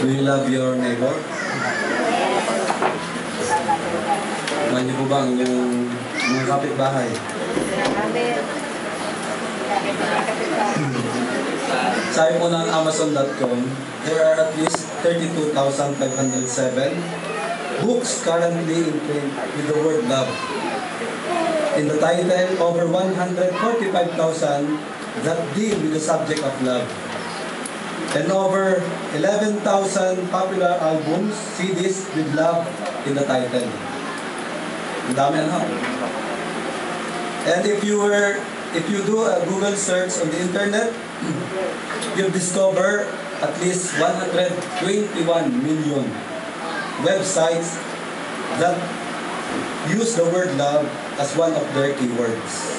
Do you love your neighbor? Mahal niyo po ba ang inyong mga kapitbahay? Sabi po ng Amazon.com, there are at least 32,507 books currently in print with the word love. In the title, over 145,000 that deal with the subject of love. And over 11,000 popular albums, CDs with love in the title. Ang dami ano? And if you do a Google search on the internet, you'll discover at least 121 million websites that use the word love as one of their keywords.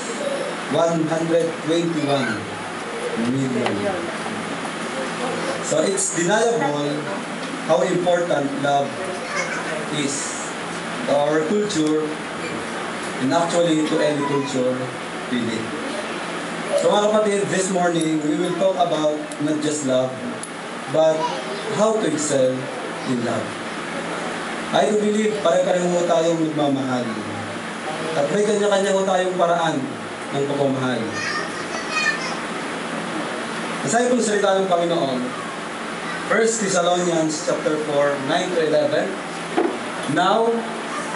121 million. So it's deniable how important love is to our culture and actually to any culture really. So mga kapatid, this morning we will talk about not just love but how to excel in love. I do believe pare-pareho tayong magmamahal at may kanya-kanya tayong paraan ng pagmamahal. Sabi po ng salita ng Panginoon, 1 Thessalonians chapter 4, 9 to 11. Now,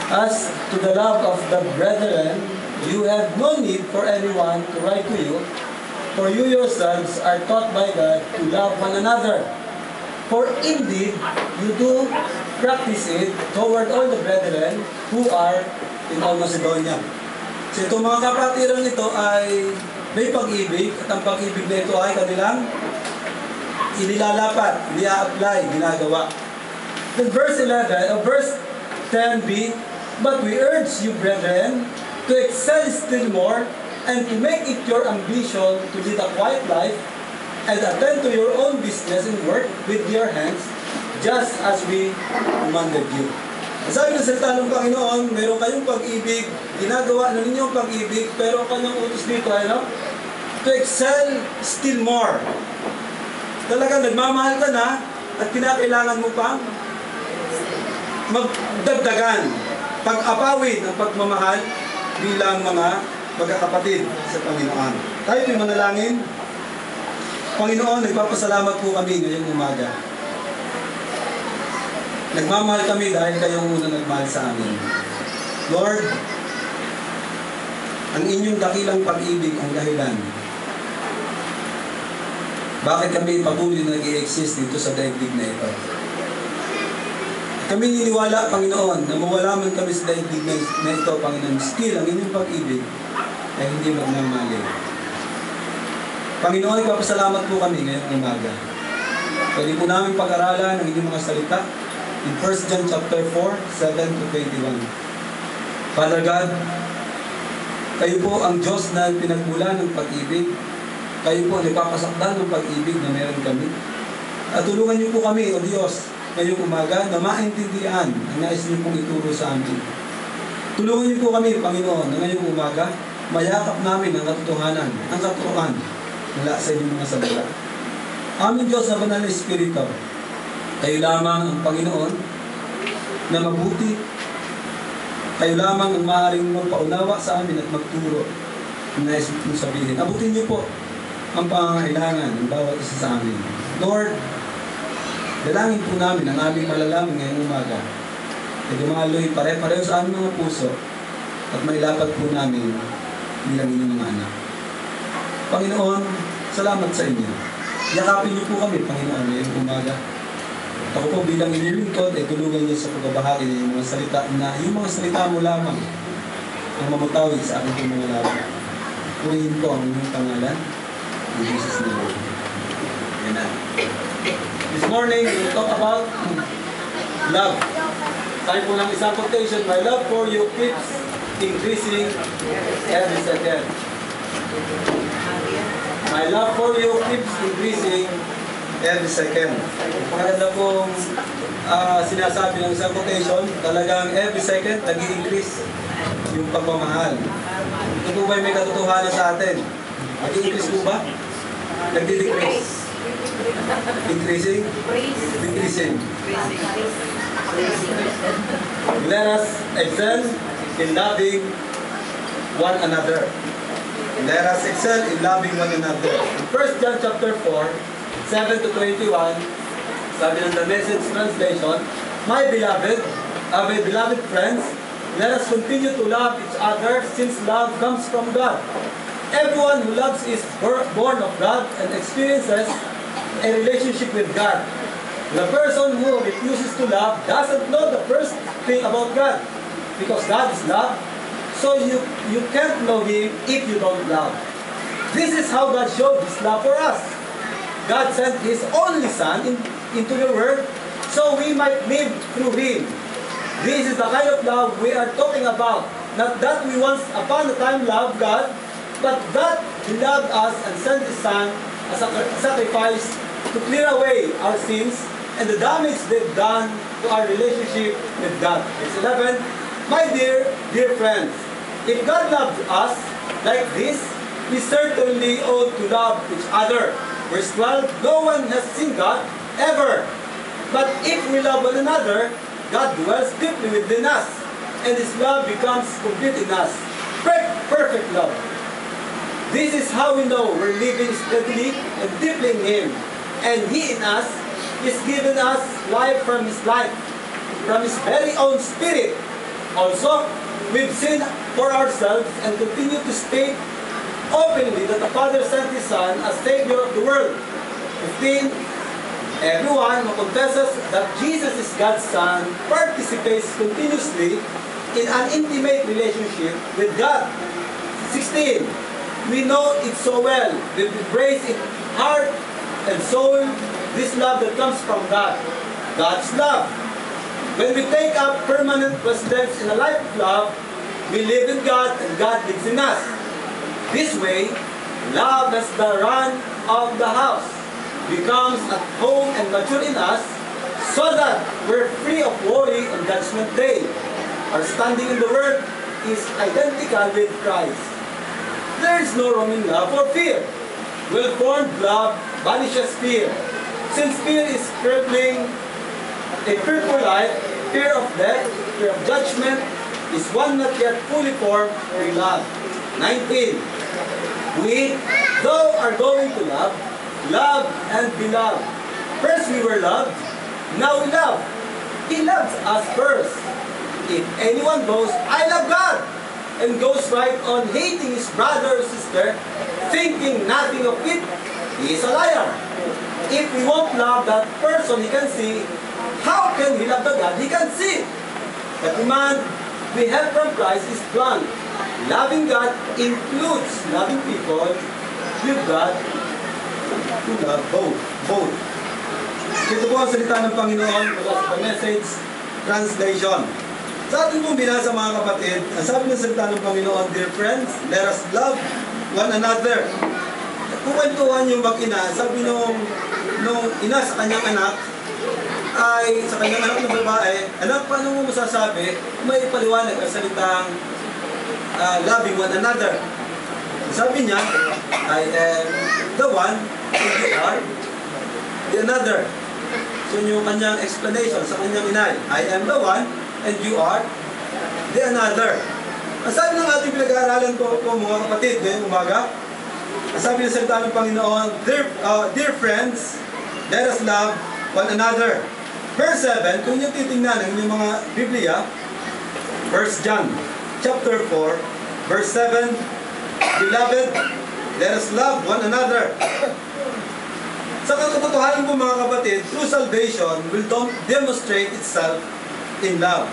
as to the love of the brethren, you have no need for anyone to write to you, for you yourselves are taught by God to love one another. For indeed, you do practice it toward all the brethren who are in all Macedonia. So itong mga kapatiran ito ay may pag-ibig, at ang pag-ibig na ito ay kanilang inilalapat, ina-apply, ginagawa. Then verse 10b, but we urge you, brethren, to excel still more and to make it your ambition to lead a quiet life and attend to your own business and work with your hands, just as we commanded you. Sabi ng salita ng Panginoon, meron kayong pag-ibig, ginagawa na ninyong pag-ibig, pero kanyang utos dito ay no? To excel still more. Talagang nagmamahal ka na at kinakailangan mo pang magdagdagan, pag-apawin ang pagmamahal bilang mga magkakapatid sa Panginoon. Tayo po'y manalangin. Panginoon, nagpapasalamat po kami ngayong umaga. Nagmamahal kami dahil kayong una nagmahal sa amin. Lord, ang inyong dakilang pag-ibig ang dahilan bakit kami patuloy na nag-i-exist dito sa daigdig na ito. Kami niniwala, Panginoon, na mawala man kami sa daigdig na ito, Panginoon, still ang inyong pag-ibig ay hindi magmamali. Panginoon, ipapasalamat po kami ngayong umaga. Pwede po namin pag-aralan ang inyong mga salita in 1 John chapter 4, 7 to 21. Father God, kayo po ang Diyos na pinagmula ng pag-ibig. Kayo po ang nagpapasakdan ng pag-ibig na meron kami. At tulungan niyo po kami, O Diyos, ngayong umaga na maintindihan ang nais niyo pong ituro sa amin. Tulungan niyo po kami, Panginoon, na ngayong umaga mayakap namin ang katotohanan, ang katuruan mula sa inyong mga salita. Aming Diyos na banal na Espiritu, kayo lamang ang Panginoon na mabuti. Kayo lamang ang maaaring magpaunawa sa amin at magturo ang nais mong sabihin. Abutin niyo po ang pangangailangan ng bawat isa sa amin. Lord, dalangin po namin ang aming malalaman ngayong umaga. Ay dumaloy pare-pareho sa aming mga puso at mailapat po namin bilang inyong mga anak. Panginoon, salamat sa inyo. Yakapin niyo po kami, Panginoon, ngayong umaga. At ako po bilang inyong lingkod ay tulungan niyo sa pagbabahagi ng mga salita na yung mga salita mo lamang ang mamutawi sa aking mga laban. Purihin po ang inyong pangalan. In Jesus' name. Amen. This morning, we will talk about love. Tayo po ng isang quotation, my love for you keeps increasing every second. My love for you keeps increasing every second. Maganda pong sinasabi ng isang quotation, talagang every second nag-i-increase yung pagmamahal. Ito po ba may katotohanan sa atin? Nag-i-increase po ba? Nag-decrease. Increasing? Decreasing. Let us excel in loving one another. Let us excel in loving one another. In 1 John chapter 4, 7 to 21, sabi ng The Message translation, my beloved friends, let us continue to love each other since love comes from God. Everyone who loves is born of God and experiences a relationship with God. The person who refuses to love doesn't know the first thing about God, because God is love, so you can't know Him if you don't love. This is how God showed His love for us. God sent His only Son into the world so we might live through Him. This is the kind of love we are talking about. Not that we once upon a time loved God, but that He loved us and sent His Son as a sacrifice to clear away our sins and the damage they've done to our relationship with God. Verse 11, my dear friends, if God loved us like this, we certainly ought to love each other. Verse 12, no one has seen God ever. But if we love one another, God dwells deeply within us, and His love becomes complete in us. Perfect love. This is how we know we're living steadily and deeply in Him, and He in us is giving us life from His life, from His very own Spirit. Also, we've seen for ourselves and continue to state openly that the Father sent His Son as Savior of the world. 15. Everyone who confesses that Jesus is God's Son participates continuously in an intimate relationship with God. 16. We know it so well. We embrace in heart and soul this love that comes from God, God's love. When we take up permanent residence in a life of love, we live in God and God lives in us. This way, love as the run of the house becomes at home and mature in us, so that we're free of worry on Judgment Day. Our standing in the world is identical with Christ. There is no room in love or fear. Well-formed love banishes fear. Since fear is crippling a fearful life, fear of death, fear of judgment, is one not yet fully formed in love. 19. We, though, are going to love and be loved. First we were loved, now we love. He loves us first. If anyone boasts, I love God, and goes right on hating his brother or sister, thinking nothing of it, he is a liar. If we won't love that person he can see, how can we love the God he can see? The command we have from Christ is blunt. Loving God includes loving people with God who love both. Ito po ang salita ng Panginoon mula sa The Message translation. Sa ating pong binasa mga kapatid, ang sabi ng salita ng Panginoon, dear friends, let us love one another. Kukwentuhan yung mag-ina, sabi nung ina sa kanyang anak, sa kanyang anak ng babae, anak, paano mo masasabi, may paliwanag ang salitang loving one another. Sabi niya, I am the one, and you are the another. So yung kanyang explanation sa kanyang inay, I am the one, and you are the another. Ang sabi ng ating pinag-aaralan ko mga kapatid, ngayong umaga, ang sabi ng salita ng Panginoon, dear friends, let us love one another. Verse 7, kung yung titingnan ng inyong mga Biblia, 1 John chapter 4, verse 7, beloved, let us love one another. Sa katotohanan po mga kapatid, true salvation will demonstrate itself in love.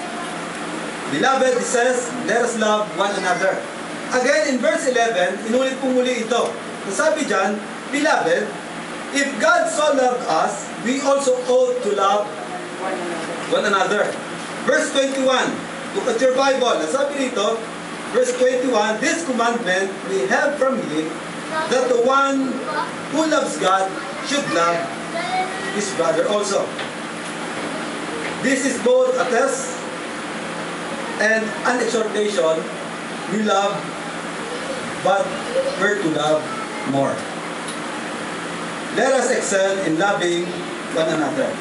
Beloved, it says, let us love one another. Again, in verse 11, inulit po muli ito. Sabi dyan, beloved, if God so loved us, we also ought to love one another. Verse 21, look at your Bible. Sabi dito, verse 21, this commandment we have from Him, that the one who loves God should love his brother also. This is both a test and an exhortation. We love, but we're to love more. let us excel in loving one another.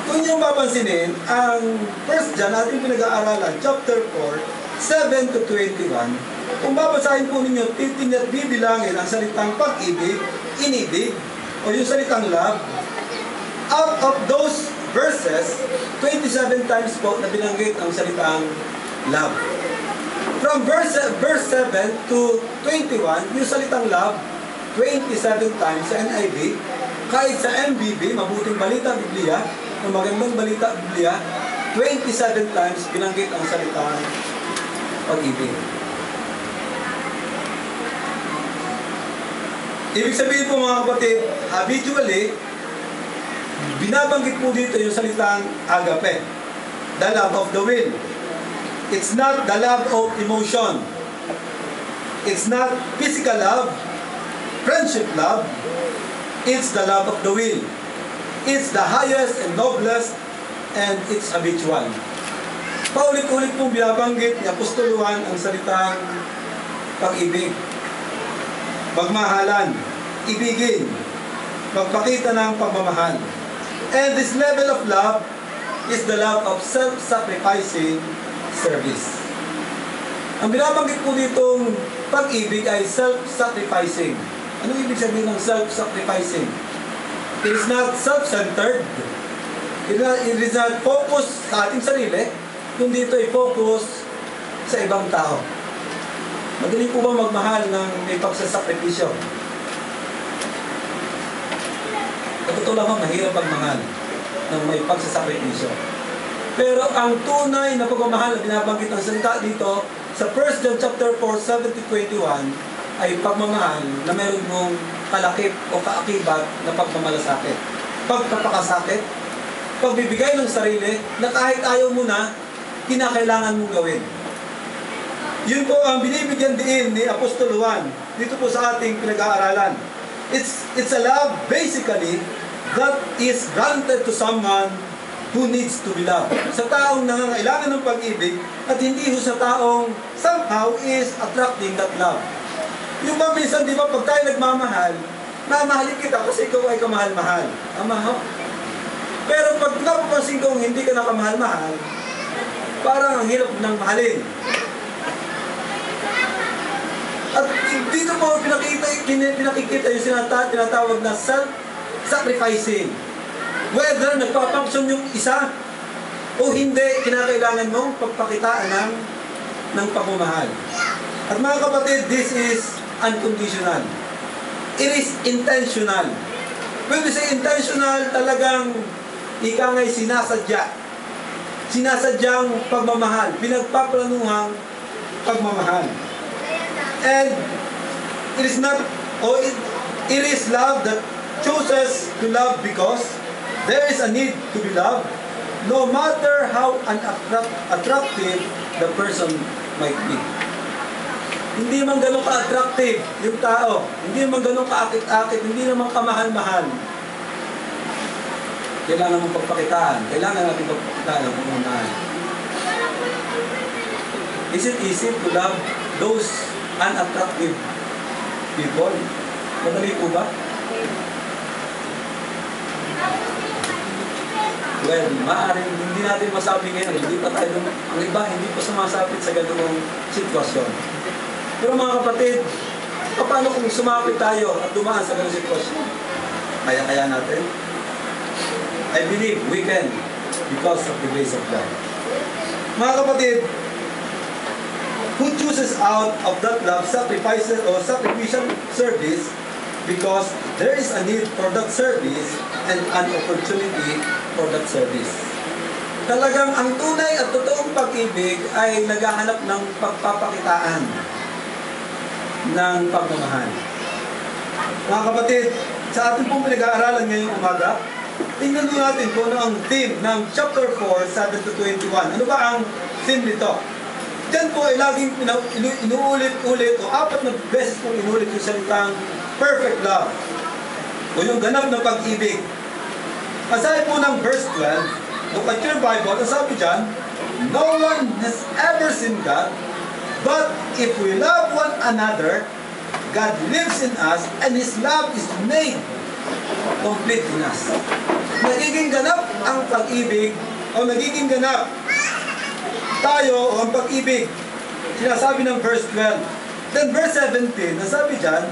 Kung nyo papansinin, ang 1 John ating pinag-aaralan, chapter 4, 7 to 21, kung babasahin po ninyo, bibilangin ang salitang pag-ibig, inibig, o yung salitang love. Out of those verses, 27 times po na binanggit ang salitang love. From verse 7 to 21, yung salitang love, 27 times sa NIV, kahit sa MBB, Mabuting Balita Biblia, o Magandang Balita Biblia, 27 times binanggit ang salitang pag-ibig. Ibig sabihin po mga kapatid, habitually, binabanggit po dito yung salitang agape, the love of the will. It's not the love of emotion. It's not physical love, friendship love. It's the love of the will. It's the highest and noblest, and it's habitual. Paulit-ulit pong binabanggit ni Apostol Juan ang salitang pag-ibig, magmahalan, ibigin, magpakita ng pagmamahal. And this level of love is the love of self-sacrificing service. Ang binabanggit po ditong pag-ibig ay self-sacrificing. Anong ibig sabihin ng self-sacrificing? It is not self-centered. It is not focus sa ating sarili, kundi ito ay focus sa ibang tao. Madali po ba magmahal ng may pagsasakripisyo? Totoo lang, mahirap magmahal ng may pagsasakripisyo. Pero ang tunay na pagmamahal na binabanggit ng salita dito sa 1 John chapter 4, 7 to 21 ay pagmamahal na meron mong kalakip o kaakibat na pagmamalasakit. Pagpapakasakit, pagbibigay ng sarili na kahit ayaw mo na, kinakailangan mong gawin. Yun po ang binibigyan din ni Apostol Juan dito po sa ating pinag-aaralan. It's a love basically that is granted to someone who needs to be loved. Sa taong nangangailangan ng pag-ibig at hindi sa taong somehow is attracting that love. Yung ba minsan, di ba, pag tayo nagmamahal, mamahalin kita kasi ikaw ay kamahal-mahal. Tama ho? Pero pag napapansin kong hindi ka nakamahal-mahal, parang ang hirap ng mahalin. At dito po pinakikita yung tinatawag na self-sacrificing. Whether nagpapangsyon yung isa o hindi, kinakailangan mong pagpakitaan ng pagmamahal. At mga kapatid, this is unconditional. It is intentional. When we say intentional, talagang ika nga'y sinasadya. Sinasadyang pagmamahal, pinagpaplanuhang pagmamahal. And it is not, it is love that chooses to love because there is a need to be loved, no matter how unattractive the person might be. Hindi man ganun ka-attractive yung tao, hindi man ganun ka-akit-akit, hindi naman kamahal-mahal. Kailangan mong pagpakitaan, kailangan natin pagpakitaan ang pagmamahal. Is it easy to love those unattractive people? Madali po ba? Well, maaaring hindi natin masabi ngayon, hindi pa tayo, ang iba hindi pa sumasapit sa ganung sitwasyon. Pero mga kapatid, paano kung sumapit tayo at dumaan sa ganung sitwasyon? Kaya natin? I believe we can because of the grace of God. Mga kapatid, who chooses out of that love sacrifices or sacrificial service because there is a need for that service and an opportunity for that service. Talagang ang tunay at totoong pag-ibig ay naghahanap ng pagpapakitaan ng pagmamahal. Mga kapatid, sa ating pong pinag-aaralan ngayong umaga, tingnan natin kung ano ang theme ng chapter 4, 7 to 21. Ano ba ang theme nito? Diyan po ay laging inuulit-ulit o 4 na beses pong inuulit yung salitang perfect love o yung ganap na pag-ibig. Aside po ng verse 12, look at your Bible, ang sabi dyan, no one has ever seen God, but if we love one another, God lives in us and His love is made complete in us. Nagiging ganap ang pag-ibig o nagiging ganap tayo o ang pag-ibig. Sinasabi ng verse 12. Then verse 17, nasabi dyan,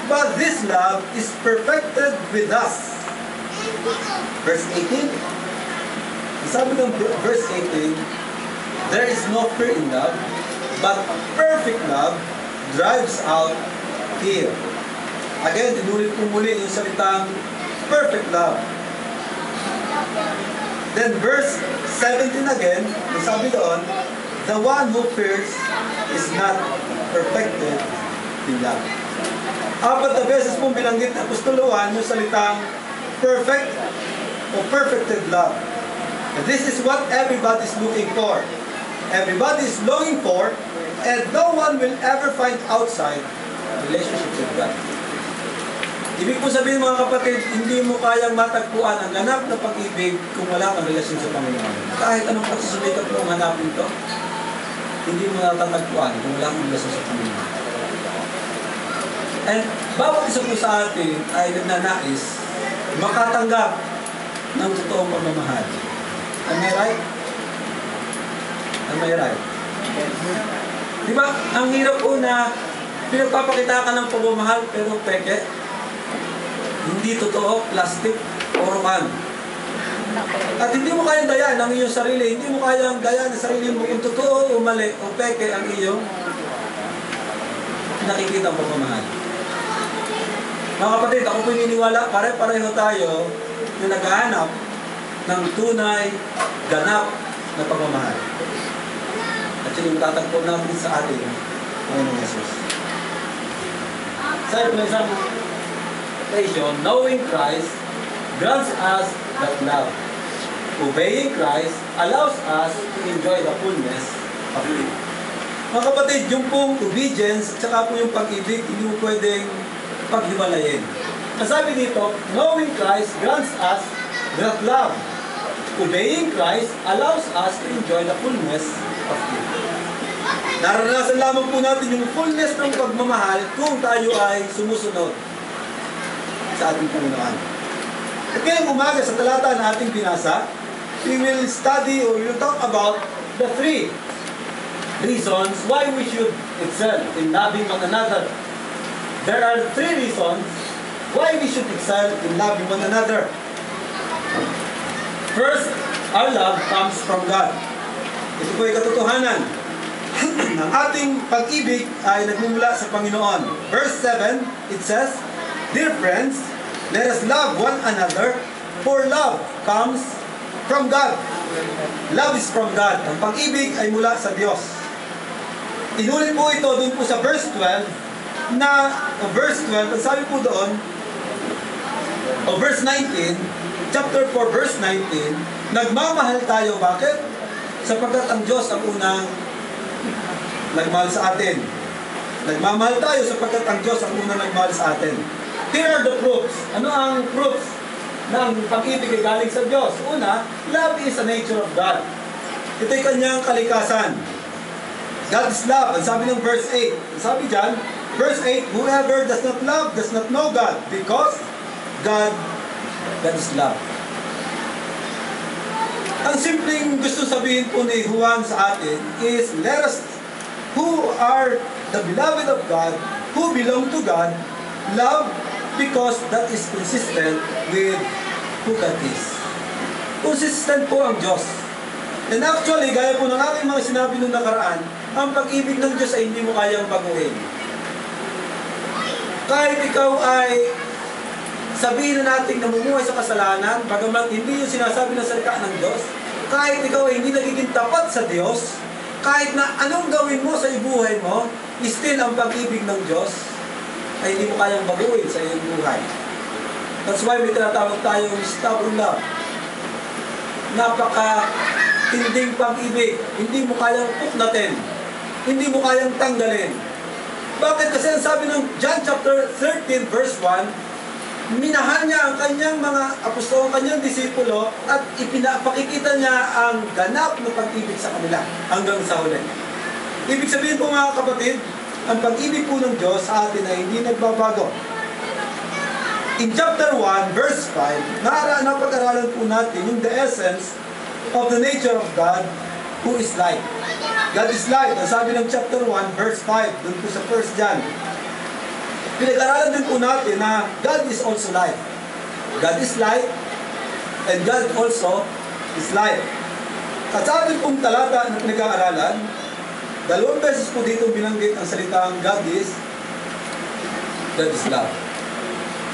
but this love is perfected with us. Verse 18, nasabi ng verse 18, there is no fear in love, but perfect love drives out fear. Again, tinulit ko muli yung salitang perfect love. Then verse 17 again, nasabi doon, the one who fears is not perfected in love. Apat na beses pong binanggit na Apostol Juan yung salitang perfect o perfected love. And this is what everybody is looking for. Everybody is longing for, and no one will ever find outside relationship with God. Ibig po sabihin mga kapatid, hindi mo kayang matagpuan ang ganap na pag-ibig kung wala kang relasyon sa Panginoon. Kahit anong pagsusulikat mo hanapin ito, hindi mo natatagpuan kung wala kang relasyon sa Panginoon. And bawat isa po sa atin ay nagnanais makatanggap ng totoong pagmamahal. Am I right? Am I right? Di ba? Ang hirap po na pinagpapakita ka ng pagmamahal pero peke. Hindi totoo, plastic, orokan. At hindi mo kayang dayan ang iyong sarili. Hindi mo kayang dayan ang sarili mo kung totoo o mali o peke ang iyong nakikita ang pagmamahal. Mga kapatid, ako po niniwala, pare-pareho tayo na naghahanap ng tunay, ganap na pagmamahal. At yun yung tatagpo natin sa atin, Panginoong Jesus. Sabi po na isang knowing Christ grants us that love. Obeying Christ allows us to enjoy the fullness of it. Mga kapatid, yung pong obedience at saka po yung pag-ibig, hindi mo pwedeng paghiwalayin. Nasabi dito, knowing Christ grants us that love. Obeying Christ allows us to enjoy the fullness of it. Naranasan lamang po natin yung fullness ng pagmamahal kung tayo ay sumusunod sa ating Panginoon. At ngayong umaga sa talata na ating binasa, we will study or we will talk about the 3 reasons why we should excel in loving one another. There are 3 reasons why we should excel in loving one another. First, our love comes from God. Ito po ay katotohanan. Ang ating pag-ibig ay nagmumula sa Panginoon. Verse 7, it says, dear friends, let us love one another, for love comes from God. Love is from God. Ang pag-ibig ay mula sa Diyos. Inulit po ito dun po sa verse 12, ang sabi po doon, verse 19, chapter 4, verse 19, nagmamahal tayo. Bakit? Sapagkat ang Diyos ang unang nagmahal sa atin. Nagmamahal tayo sapagkat ang Diyos ang unang nagmahal sa atin. Here are the proofs. Ano ang proofs ng pag-ibig ay galing sa Diyos? Una, love is a nature of God. Ito'y kanyang kalikasan. God is love. Ang sabi ng verse 8. Ang sabi dyan, verse 8, whoever does not love does not know God, because God is love. Ang simpleng gusto sabihin po ni Juan sa atin is, let us, who are the beloved of God, who belong to God, love because that is consistent with who God is. Consistent po ang Diyos. And actually, gaya po ng aking mga sinabi nung nakaraan, ang pag-ibig ng Diyos ay hindi mo kayang baguhin. Kahit ikaw ay sabihin na natin namumuhay sa kasalanan, bagamat hindi yung sinasabi ng salita ng Diyos, kahit ikaw ay hindi nagiging tapat sa Diyos, kahit na anong gawin mo sa ibuhay mo, still ang pag-ibig ng Diyos ay hindi mo kayang baguhin sa iyong buhay. That's why may tinatawag tayong stubborn love. Napaka-tinding pag-ibig. Hindi mo kayang puknatin. Hindi mo kayang tanggalin. Bakit? Kasi ang sabi ng John chapter 13 verse 1, minahal niya ang kanyang mga apostol, ang kanyang disipulo, at ipinapakikita niya ang ganap na pag-ibig sa kanila hanggang sa huli. Ibig sabihin po mga kapatid, ang pag-ibig po ng Diyos sa atin ay hindi nagbabago. In chapter 1, verse 5, napag-aralan po natin yung the essence of the nature of God, who is light. God is light. Ang sabi ng chapter 1, verse 5, dun po sa 1 John. Pinag-aralan din po natin na God is also light. God is light, and God also is light. At sa ating pong talata na pinag-aaralan, 2 beses po dito binanggit ang salitang God is love.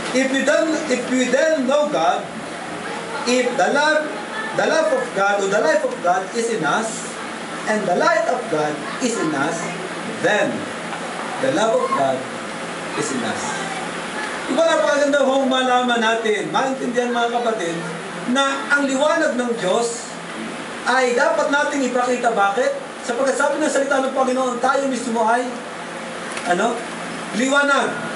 If we then know God, if the love of God or the life of God is in us, and the light of God is in us, then the love of God is in us. Diba napakaganda hong malaman natin, maintindihan mga kapatid, na ang liwanag ng Diyos ay dapat nating ipakita. Bakit? Sapagkat sabi ng salita ng Panginoon, tayo mismo ay liwanag.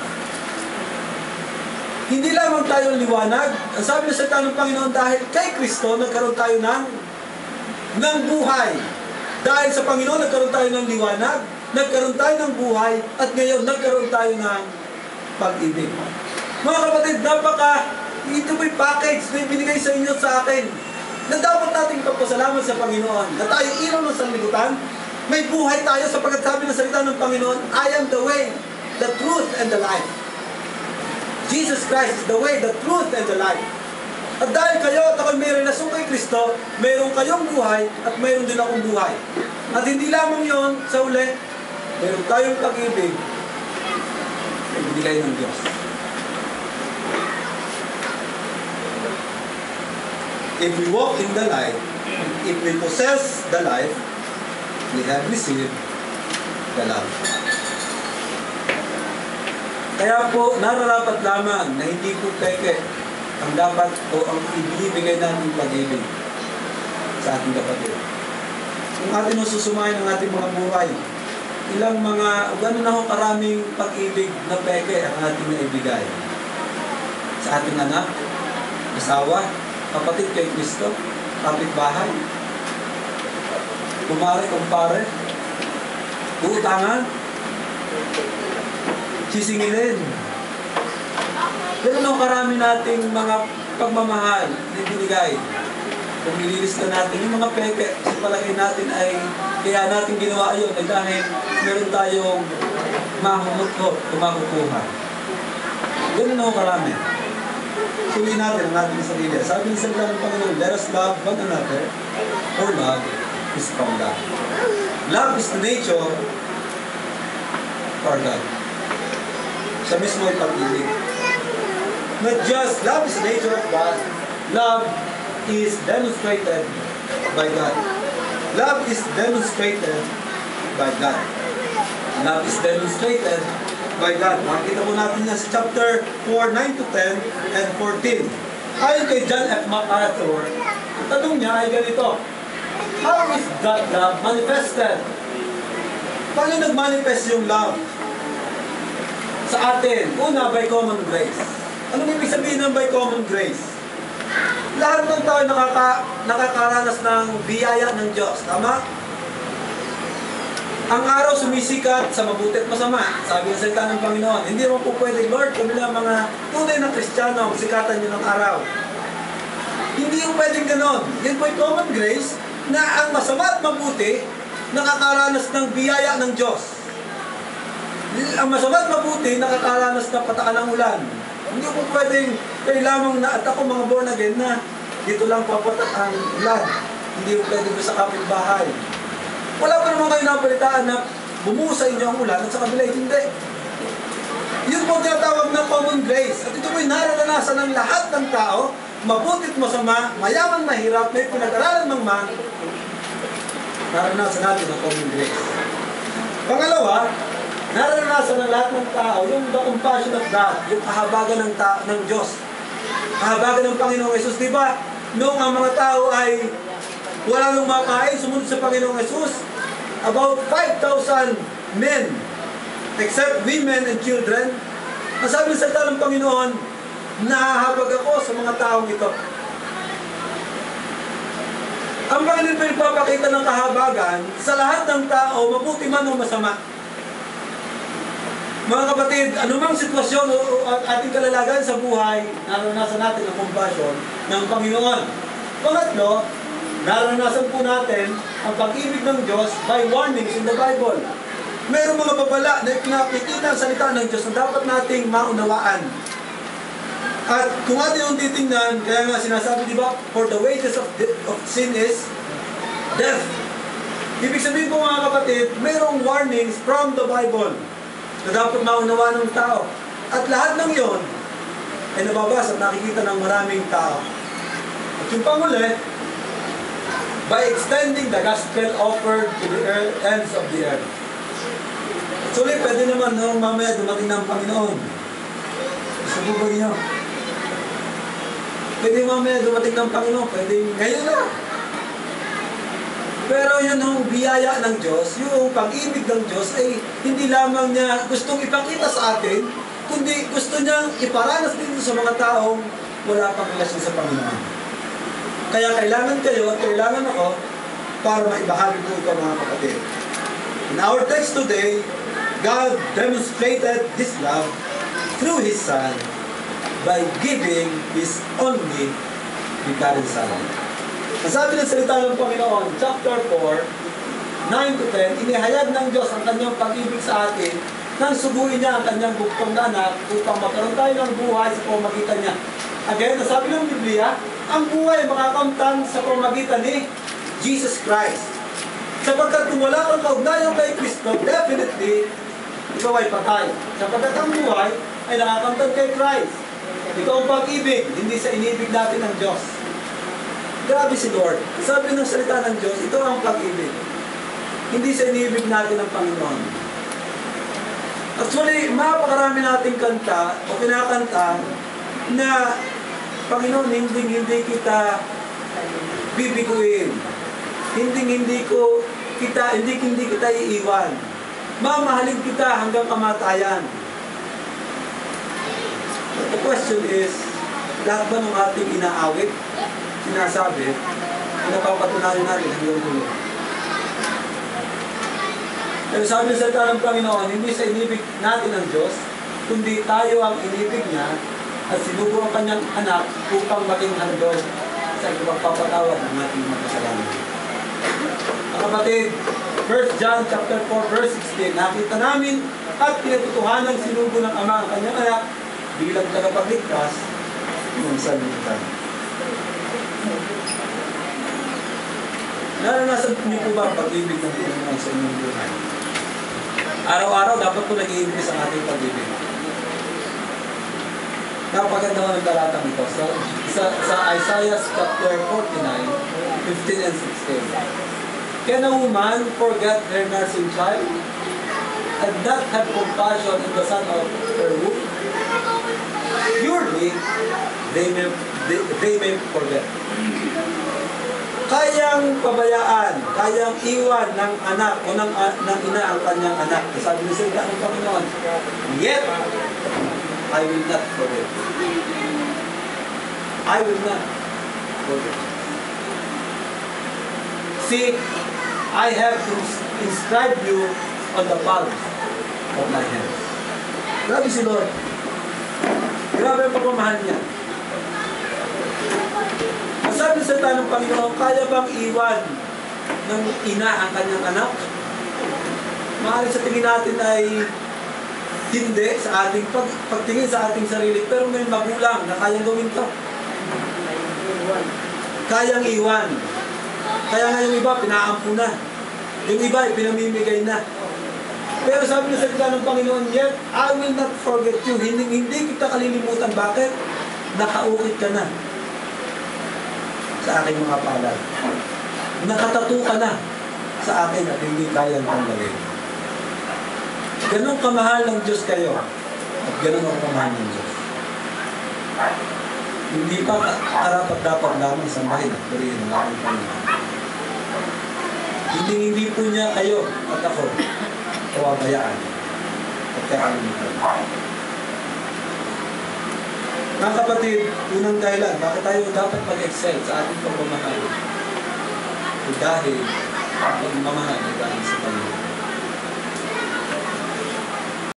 Hindi lamang tayo liwanag. Ang sabi ng salita ng Panginoon, dahil kay Kristo nagkaroon tayo ng buhay. Dahil sa Panginoon nagkaroon tayo ng liwanag, nagkaroon tayo ng buhay, at ngayon nagkaroon tayo ng pag-ibig. Mga kapatid, ito po'y package na binigay sa inyo sa akin, na dapat nating pagpasalamat sa Panginoon, na tayo ilaw ng sanlibutan, may buhay tayo sapagkat sabi ng salita ng Panginoon, I am the way, the truth, and the life. Jesus Christ is the way, the truth, and the life. At dahil kayo at ako'y may relasyon kay Kristo, mayroon kayong buhay at mayroon din akong buhay. At hindi lamang yon sa uli, mayroon tayong pag-ibig na ibinigay ng Diyos. If we walk in the light, if we possess the life, we have received the love. Kaya po, nararapat lamang na hindi po peke ang dapat o ang ibigay natin pag-ibig sa ating kapatid. Kung atin susumayin ang ating mga buhay, ilang gano'n na ho karaming pag-ibig na peke ang ating naibigay sa ating anak, asawa, kapatid kay Kristo, kapitbahay, kumpare, uutangan, sisingilin. Ganun ang karami nating mga pagmamahal na binigay. Kung nililista natin yung mga peke, sa palagay natin ay kaya natin ginawa yun ay dahil meron tayong mahumutkot o makukuha. Ganun ang karami. Suli natin ang ating sarili. Sabi ng salita ng Panginoon, let us love one another, for love is from God. Love is the nature for God. Siya mismo ay pag-ibig. Not just love is the nature of God, love is demonstrated by God. Love is demonstrated by God. Love is demonstrated by God. Makikita po natin yan sa chapter 4, 9 to 10, and 14. Ayon kay John F. MacArthur, ang tanong niya ay ganito, how is God love manifested? Paano nag-manifest yung love sa atin? Una, by common grace. Anong ibig sabihin ng by common grace? Lahat ng tao nakakaranas ng biyaya ng Diyos. Tama? Ang araw sumisikat sa mabuti at masama. Sabi ng salita ng Panginoon, hindi mo po pwede, Lord, kami lang mga tunay na Kristiyano, sikatan nyo ng araw. Hindi mo pwedeng ganon. Yan po yung common grace na ang masama at mabuti nakakaranas ng biyaya ng Diyos. Ang masama at mabuti nakakaranas ng pataan ng ulan. Hindi po pwedeng kayo lamang na at ako mga born again na dito lang papatak ang ulan. Hindi po pwedeng sa kapitbahay. Wala pa naman kayo napalitaan na bumuho sa inyo ang ulan at sa kabila hindi. Yun po tinatawag ng common grace. At ito po'y nararanasan ng lahat ng tao, mabutit masama, mayaman mahirap, may pinag-aralan man, nararanasan natin ang common grace. Pangalawa, nararanasan ng lahat ng tao yung the compassion of God, yung kahabagan ng Diyos. Kahabagan ng Panginoong Yesus. Diba, noong ang mga tao ay wala nang makain, sumunod sa Panginoong Yesus, about 5,000 men, except women and children, ang sabi ng salita ng Panginoon, nahahabag ako sa mga taong ito. Ang Panginoon pa nagpapakita ng kahabagan sa lahat ng tao, mabuti man o masama. Mga kapatid, anumang sitwasyon o ating kalalagayan sa buhay, naranasan natin ang compassion ng Panginoon. Pangatlo, naranasan po natin ang pag-ibig ng Diyos by warnings in the Bible. Mayroong mga babala na ipinakikita ang salita ng Diyos na dapat nating maunawaan. At kung atin yung titingnan, kaya nga sinasabi, di ba, for the wages of sin is death. Ibig sabihin po mga kapatid, mayroong warnings from the Bible na dapat maunawaan ng tao. At lahat ng yon ay nababasa at nakikita ng maraming tao. At yung panguli, by extending the gospel offered to the ends of the earth. So, pwede naman nung mamaya dumating ng Panginoon. Gusto po ba niyo? Pwede mamaya dumating ng Panginoon. Pwede ngayon na. Pero yun yung biyaya ng Diyos, yung pag-ibig ng Diyos ay hindi lamang niya gustong ipakita sa atin, kundi gusto niyang iparanas dito sa mga taong wala pang relasyon sa Panginoon. Kaya kailangan kayo at kailangan ako para maibahagi po ito mga kapatid. In our text today, God demonstrated His love through His Son by giving His only begotten Son. Sabi ng salita ng Panginoon, chapter 4, 9 to 10, inihayag ng Diyos ang kanyang pag-ibig sa atin nang suguin niya ang kanyang bugtong na anak upang magkaroon tayo ng buhay sa pamamagitan niya. Again, nasabi ng Biblia, ang buhay makakamtan sa pamamagitan ni Jesus Christ. Sapagkat kung wala kang kaugnayan kay Kristo, definitely, ikaw ay patay. Sapagkat ang buhay ay nakakamtan kay Christ. Ito ang pag-ibig, hindi sa inibig natin ng Diyos. Grabe si Lord. Sabi ng salita ng Diyos, ito ang pag-ibig. Hindi sa inibig natin ng Panginoon. Actually, mapakarami nating kanta o kinakanta na Panginoon, hindi kita bibiguin. Hindi kita iiwan. Mamahalin kita hanggang kamatayan. But the question is, lahat ba ng ating inaawit, sinasabi, napapatunayan natin hanggang dulo? Pero sabi sa salita ng Panginoon, hindi sa inibig natin ng Diyos, kundi tayo ang inibig niya at sinugo ang kanyang anak upang maging handog sa pagpapatawad ng ating mga kasalanan. Mga kapatid, 1 John chapter 4 verse 16, nakita namin at pinatutuhanan sinugo ng Ama ang kanyang anak bilang tagapagligtas ng sanlibutan. Naranasan niyo po ba ang pag-ibig ng Panginoon sa inyong buhay? Araw-araw dapat po nag-iimbis ang ating pag-ibig. Napaganda ko ng talatang ito sa Isaiah chapter 49, 15 and 16. Can a woman forget her nursing child and not have compassion in the son of her womb? Surely they may forget. Kayang pabayaan, kayang iwan ng anak o ng ina ang kanyang anak. Sabi ng salita ng Panginoon, yet I will not forget. I will not forget. See, I have inscribed you on the palms of my hands. Grabe si Lord. Grabe ang pagmamahal niya. Sabi sa salita ng Panginoon, kaya bang iwan ng ina ang kanyang anak? Maaaring sa tingin natin ay hindi sa ating pagtingin sa ating sarili, pero may magulang na kayang gawin to. Kayang iwan. Kaya nga yung iba, pinaampu na. Yung iba, pinamimigay na. Pero sabi na sa salita ng Panginoon, yet I will not forget you. Hindi kita kalilimutan. Bakit? Nakaukit ka na sa aking mga palad. Nakatato ka na sa akin at hindi kayang tanggalin. Ganun kamahal ng Diyos kayo at ganun ang kamahal ng Diyos. Hindi pa karapat-dapat lamang sambahin at purihin ang aking Panginoon. Hindi po niya kayo at ako kawabayaan at kakalimutan. Mga kapatid, unang dahilan, bakit tayo dapat mag-excel sa ating pagmamahal? Dahil ang pagmamahal ay dahil sa Panginoon.